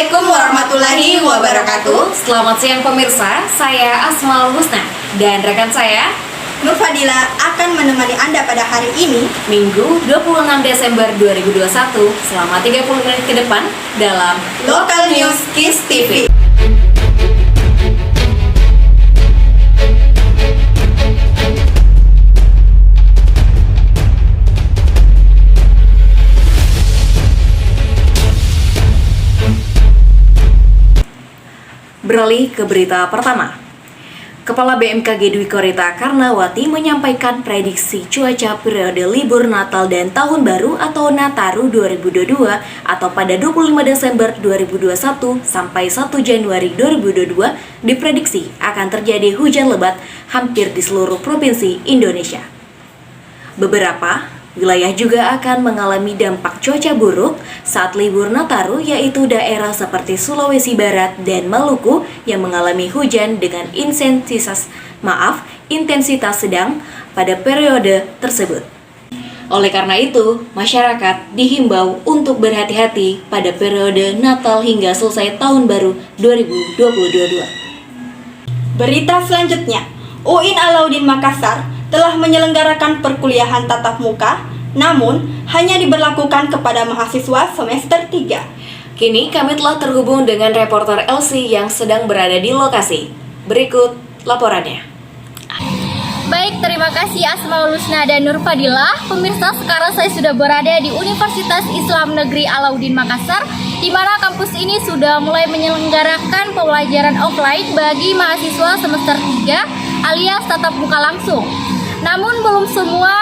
Assalamualaikum warahmatullahi wabarakatuh. Selamat siang pemirsa, saya Asmaul Husna dan rekan saya Nur Fadila akan menemani Anda pada hari ini, Minggu 26 Desember 2021 selama 30 menit ke depan dalam Local News KIS TV. Beralih ke berita pertama. Kepala BMKG Dwi Korita Karnawati menyampaikan prediksi cuaca periode libur Natal dan Tahun Baru atau Nataru 2022 atau pada 25 Desember 2021 sampai 1 Januari 2022 diprediksi akan terjadi hujan lebat hampir di seluruh provinsi Indonesia. Beberapa wilayah juga akan mengalami dampak cuaca buruk saat libur Nataru, yaitu daerah seperti Sulawesi Barat dan Maluku yang mengalami hujan dengan intensitas sedang pada periode tersebut. Oleh karena itu, masyarakat dihimbau untuk berhati-hati pada periode Natal hingga selesai Tahun Baru 2022. Berita selanjutnya, UIN Alauddin Makassar telah menyelenggarakan perkuliahan tatap muka, namun hanya diberlakukan kepada mahasiswa semester 3. Kini kami telah terhubung dengan reporter Elsie yang sedang berada di lokasi. Berikut laporannya. Baik, terima kasih Asmaul Husna dan Nur Fadila. Pemirsa, sekarang saya sudah berada di Universitas Islam Negeri Alauddin Makassar, di mana kampus ini sudah mulai menyelenggarakan pembelajaran offline bagi mahasiswa semester 3 alias tatap muka langsung. Namun belum semua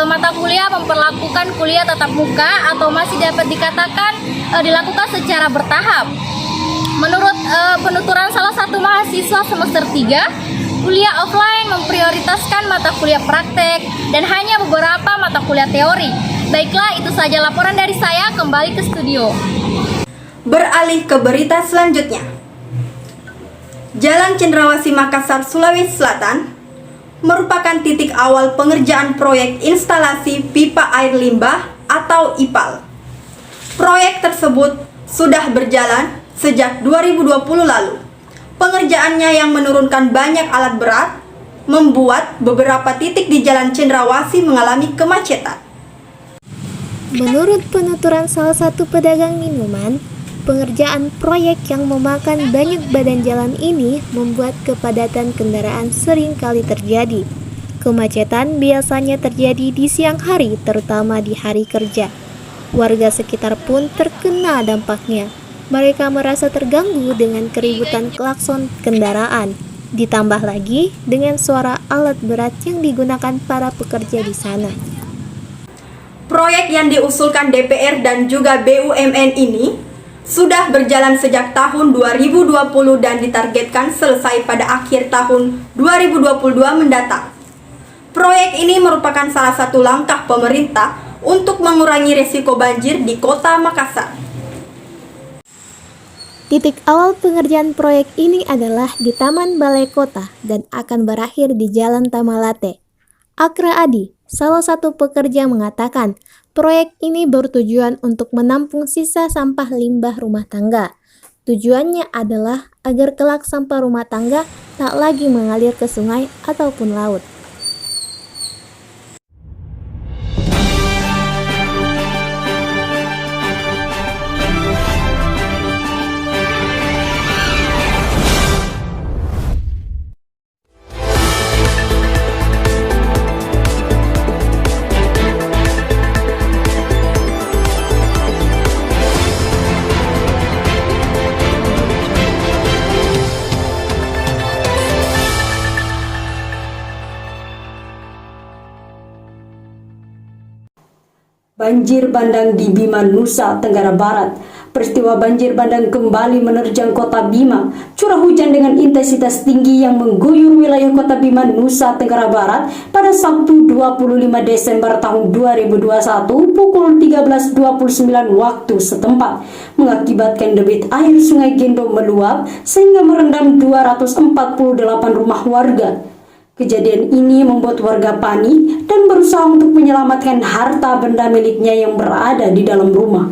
mata kuliah memperlakukan kuliah tatap muka atau masih dapat dikatakan dilakukan secara bertahap. Menurut penuturan salah satu mahasiswa semester 3, kuliah offline memprioritaskan mata kuliah praktek dan hanya beberapa mata kuliah teori. Baiklah, itu saja laporan dari saya, kembali ke studio. Beralih ke berita selanjutnya. Jalan Cendrawasih Makassar, Sulawesi Selatan merupakan titik awal pengerjaan proyek instalasi pipa air limbah atau IPAL. Proyek tersebut sudah berjalan sejak 2020 lalu. Pengerjaannya yang menurunkan banyak alat berat membuat beberapa titik di Jalan Cendrawasih mengalami kemacetan. Menurut penuturan salah satu pedagang minuman, pengerjaan proyek yang memakan banyak badan jalan ini membuat kepadatan kendaraan sering kali terjadi. Kemacetan biasanya terjadi di siang hari, terutama di hari kerja. Warga sekitar pun terkena dampaknya. Mereka merasa terganggu dengan keributan klakson kendaraan. Ditambah lagi dengan suara alat berat yang digunakan para pekerja di sana. Proyek yang diusulkan DPR dan juga BUMN ini sudah berjalan sejak tahun 2020 dan ditargetkan selesai pada akhir tahun 2022 mendatang. Proyek ini merupakan salah satu langkah pemerintah untuk mengurangi risiko banjir di Kota Makassar. Titik awal pengerjaan proyek ini adalah di Taman Balai Kota dan akan berakhir di Jalan Tamalate. Akra Adi, salah satu pekerja, mengatakan proyek ini bertujuan untuk menampung sisa sampah limbah rumah tangga. Tujuannya adalah agar kelak sampah rumah tangga tak lagi mengalir ke sungai ataupun laut. Banjir bandang di Bima, Nusa Tenggara Barat. Peristiwa banjir bandang kembali menerjang kota Bima. Curah hujan dengan intensitas tinggi yang mengguyur wilayah kota Bima, Nusa Tenggara Barat pada Sabtu 25 Desember tahun 2021 pukul 13.29 waktu setempat mengakibatkan debit air Sungai Gendo meluap sehingga merendam 248 rumah warga. Kejadian ini membuat warga panik dan berusaha untuk menyelamatkan harta benda miliknya yang berada di dalam rumah.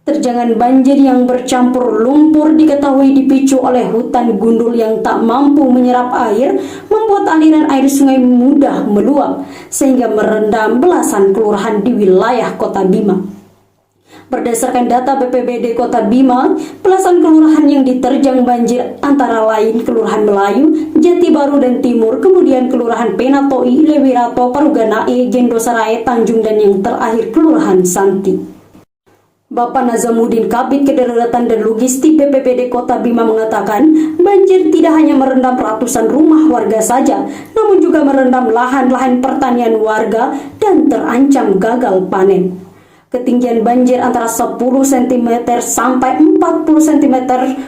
Terjangan banjir yang bercampur lumpur diketahui dipicu oleh hutan gundul yang tak mampu menyerap air, membuat aliran air sungai mudah meluap, sehingga merendam belasan kelurahan di wilayah Kota Bima. Berdasarkan data BPBD Kota Bima, belasan kelurahan yang diterjang banjir antara lain Kelurahan Melayu, Jati Baru dan Timur, kemudian Kelurahan Penatoi, Lewirato, Paruganae, Gendosarae, Tanjung, dan yang terakhir Kelurahan Santi. Bapak Nazamuddin Kabid Kedaruratan dan Logistik BPBD Kota Bima mengatakan, banjir tidak hanya merendam ratusan rumah warga saja, namun juga merendam lahan-lahan pertanian warga dan terancam gagal panen. Ketinggian banjir antara 10 cm sampai 40 cm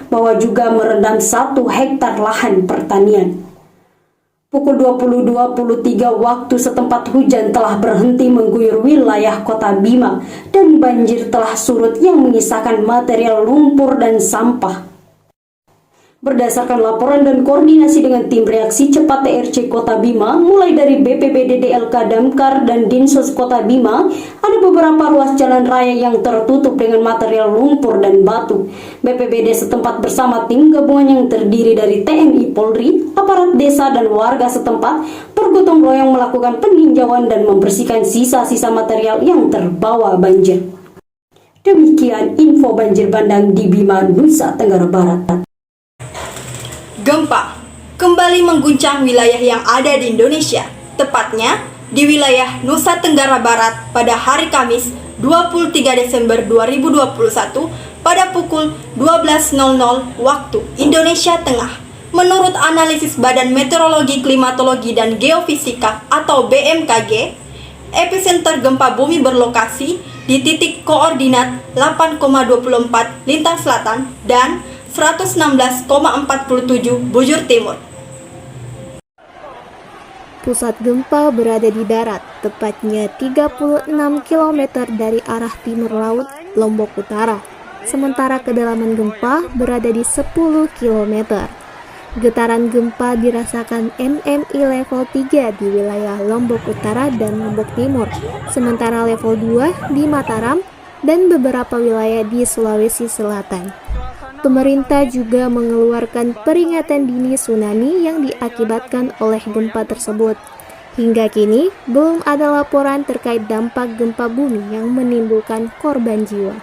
bahwa juga merendam 1 hektar lahan pertanian. Pukul 20.23 waktu setempat hujan telah berhenti mengguyur wilayah Kota Bima dan banjir telah surut yang menyisakan material lumpur dan sampah. Berdasarkan laporan dan koordinasi dengan tim reaksi cepat TRC Kota Bima, mulai dari BPBD DLK Damkar dan Dinsos Kota Bima, ada beberapa ruas jalan raya yang tertutup dengan material lumpur dan batu. BPBD setempat bersama tim gabungan yang terdiri dari TNI Polri, aparat desa dan warga setempat bergotong royong melakukan peninjauan dan membersihkan sisa-sisa material yang terbawa banjir. Demikian info banjir bandang di Bima, Nusa Tenggara Barat. Gempa kembali mengguncang wilayah yang ada di Indonesia, tepatnya di wilayah Nusa Tenggara Barat pada hari Kamis 23 Desember 2021 pada pukul 12.00 waktu Indonesia Tengah. Menurut analisis Badan Meteorologi, Klimatologi, dan Geofisika atau BMKG, epicenter gempa bumi berlokasi di titik koordinat 8,24 lintang selatan dan 116,47 bujur timur. Pusat gempa berada di darat, tepatnya 36 km dari arah timur laut Lombok Utara. Sementara kedalaman gempa berada di 10 km. Getaran gempa dirasakan MMI level 3 di wilayah Lombok Utara dan Lombok Timur, sementara level 2 di Mataram dan beberapa wilayah di Sulawesi Selatan. Pemerintah juga mengeluarkan peringatan dini tsunami yang diakibatkan oleh gempa tersebut. Hingga kini, belum ada laporan terkait dampak gempa bumi yang menimbulkan korban jiwa.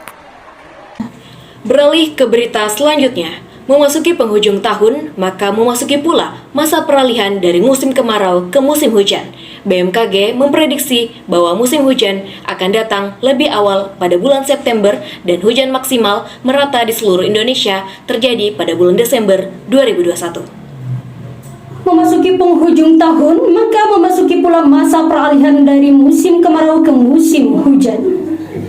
Beralih ke berita selanjutnya. Memasuki penghujung tahun, maka memasuki pula masa peralihan dari musim kemarau ke musim hujan. BMKG memprediksi bahwa musim hujan akan datang lebih awal pada bulan September dan hujan maksimal merata di seluruh Indonesia terjadi pada bulan Desember 2021. Memasuki penghujung tahun, maka memasuki pula masa peralihan dari musim kemarau ke musim hujan.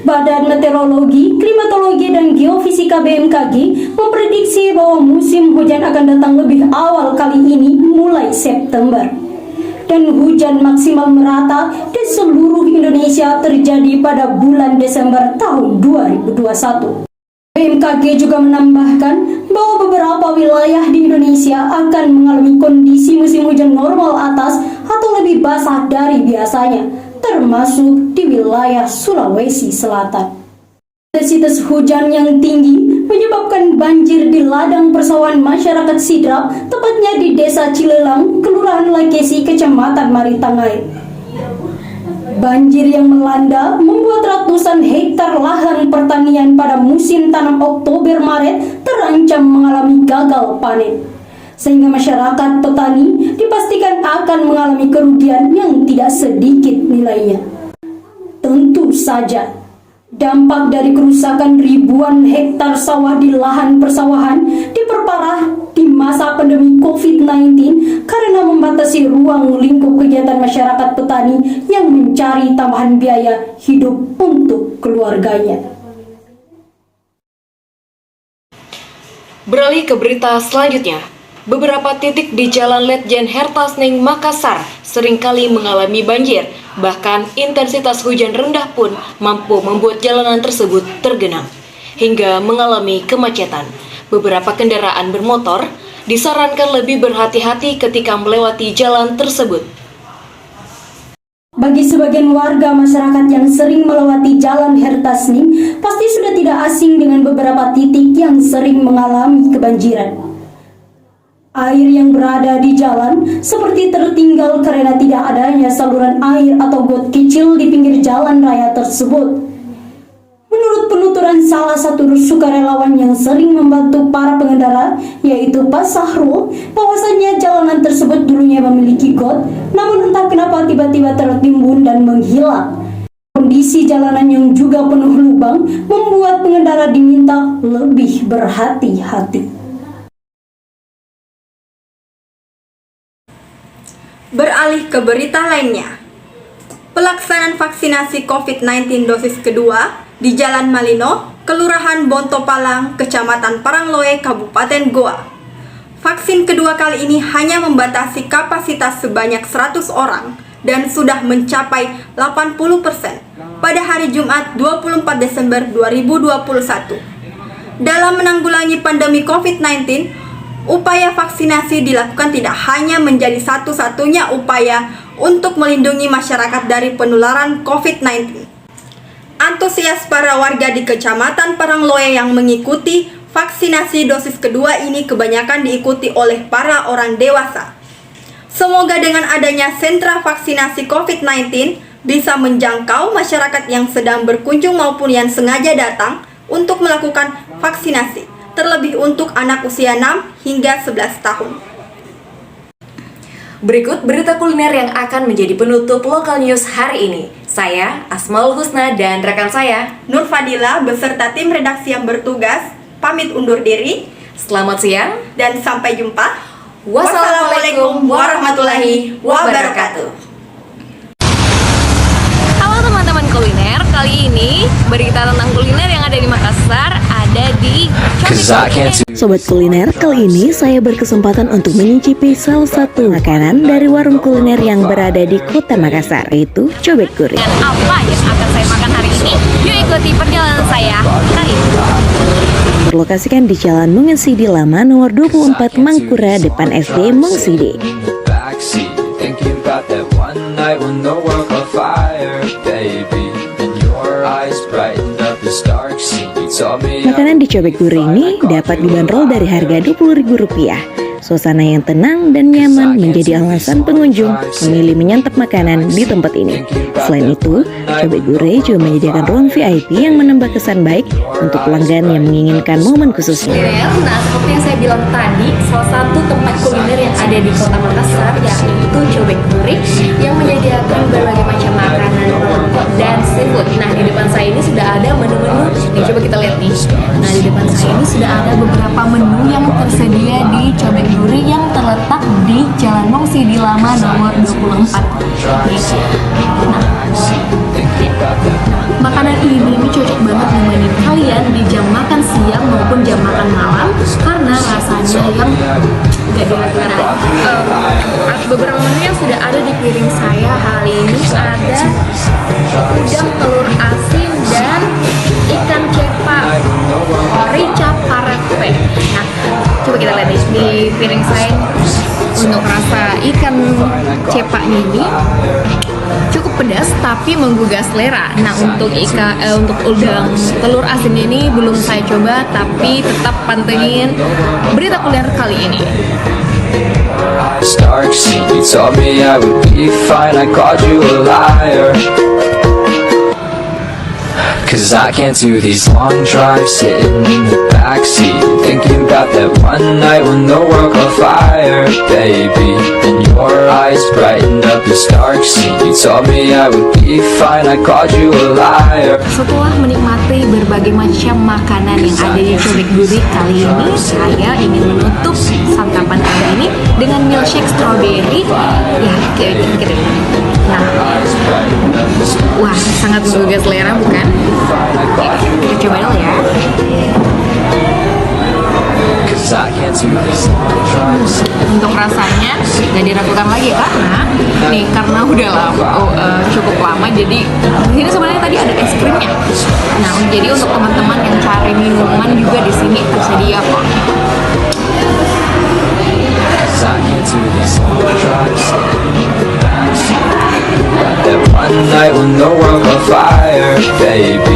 Badan Meteorologi, Klimatologi, dan Geofisika BMKG memprediksi bahwa musim hujan akan datang lebih awal kali ini mulai September. Dan hujan maksimal merata di seluruh Indonesia terjadi pada bulan Desember tahun 2021. BMKG juga menambahkan bahwa beberapa wilayah di Indonesia akan mengalami kondisi musim hujan normal atas atau lebih basah dari biasanya, termasuk di wilayah Sulawesi Selatan. Intensitas hujan yang tinggi menyebabkan banjir di ladang persawahan masyarakat Sidrap, tepatnya di Desa Cilelang, Kelurahan Lakesi, Kecamatan Maritangai. Banjir yang melanda membuat ratusan hektar lahan pertanian pada musim tanam Oktober-Maret terancam mengalami gagal panen. Sehingga masyarakat petani dipastikan akan mengalami kerugian yang tidak sedikit nilainya. Tentu saja, dampak dari kerusakan ribuan hektar sawah di lahan persawahan diperparah di masa pandemi COVID-19 karena membatasi ruang lingkup kegiatan masyarakat petani yang mencari tambahan biaya hidup untuk keluarganya. Beralih ke berita selanjutnya. Beberapa titik di Jalan Letjen Hertasning, Makassar seringkali mengalami banjir. Bahkan intensitas hujan rendah pun mampu membuat jalanan tersebut tergenang hingga mengalami kemacetan. Beberapa kendaraan bermotor disarankan lebih berhati-hati ketika melewati jalan tersebut. Bagi sebagian warga masyarakat yang sering melewati Jalan Hertasning, pasti sudah tidak tidak asing dengan beberapa titik yang sering mengalami kebanjiran. Air yang berada di jalan seperti tertinggal karena tidak adanya saluran air atau got kecil di pinggir jalan raya tersebut. Menurut penuturan salah satu sukarelawan yang sering membantu para pengendara, yaitu Pak Sahrul, bahwasannya jalanan tersebut dulunya memiliki got, namun entah kenapa tiba-tiba tertimbun dan menghilang. Kondisi jalanan yang juga penuh lubang membuat pengendara diminta lebih berhati-hati. Beralih ke berita lainnya. Pelaksanaan vaksinasi COVID-19 dosis kedua di Jalan Malino, Kelurahan Bontopalang, Kecamatan Parangloe, Kabupaten Goa. Vaksin kedua kali ini hanya membatasi kapasitas sebanyak 100 orang dan sudah mencapai 80% pada hari Jumat 24 Desember 2021. Dalam menanggulangi pandemi COVID-19, upaya vaksinasi dilakukan tidak hanya menjadi satu-satunya upaya untuk melindungi masyarakat dari penularan COVID-19. Antusias para warga di Kecamatan Parangloe yang mengikuti vaksinasi dosis kedua ini kebanyakan diikuti oleh para orang dewasa. Semoga dengan adanya sentra vaksinasi COVID-19 bisa menjangkau masyarakat yang sedang berkunjung maupun yang sengaja datang untuk melakukan vaksinasi, terlebih untuk anak usia 6 hingga 11 tahun. Berikut berita kuliner yang akan menjadi penutup Lokal News hari ini. Saya, Asmaul Husna, dan rekan saya, Nur Fadila, beserta tim redaksi yang bertugas, pamit undur diri. selamat siang. Dan sampai jumpa. Wassalamualaikum warahmatullahi wabarakatuh. Halo teman-teman kuliner, kali ini berita tentang kuliner yang ada di Makassar ada di Sobat kuliner, kali ini saya berkesempatan untuk menyicipi salah satu makanan dari warung kuliner yang berada di Kota Makassar, yaitu cobek gurih. Dan apa yang akan saya makan hari ini? Yuk ikuti perjalanan saya kali ini. Berlokasikan di Jalan Mongsidi Lama nomor 24 Mangkura, depan SD Mongsidi. Makanan di cobek gurih ini dapat dibanderol dari harga Rp20.000. Suasana yang tenang dan nyaman menjadi alasan pengunjung memilih menyantap makanan di tempat ini. Selain itu, cobek gurih juga menyediakan ruang VIP yang menambah kesan baik untuk pelanggan yang menginginkan momen khususnya. Nah, seperti yang saya bilang tadi, salah satu tempat kuliner yang ada di Kota Makassar yaitu cobek gurih yang menyediakan berbagai macam makanan dan seafood. Nah, di depan saya ini sudah ada menu-menu. Nih, coba kita lihat nih. Nah, di depan saya ini sudah ada beberapa menu yang tersedia di cobek gurih yang terletak di Jalan Mongsidi Lama nomor 24. Nah, makanan ini cocok banget nemenin kalian di jam makan siang maupun jam makan malam karena rasanya yang gak diragukan. Beberapa menu yang sudah ada di piring saya hari ini ada udang telur asin dan ikan cepa rica parape. Nah, coba kita lihat di piring saya untuk rasa ikan cepanya ini cukup pedas tapi menggugah selera. Nah, untuk udang telur asin ini belum saya coba, tapi tetap pantengin berita kuliner kali ini. Cause I can't do these long drives sitting in the backseat thinking about that one night when the world caught fire, baby. And your eyes brightened up this dark scene. You told me I would be fine, I called you a liar. Setelah menikmati berbagai macam makanan yang ada di cobek gurih kali ini, saya ingin menutup santapan kita ini dengan milkshake strawberry. Ya, kayak gitu. Nah, wah, sangat menggugah selera bukan? Oke, kita coba dulu ya. Untuk rasanya gak diragukan lagi karena udah cukup lama, jadi di sini sebenarnya tadi ada es krimnya. Nah, jadi untuk teman-teman yang cari minuman juga di sini tersedia kok. That one night when the world caught fire, baby.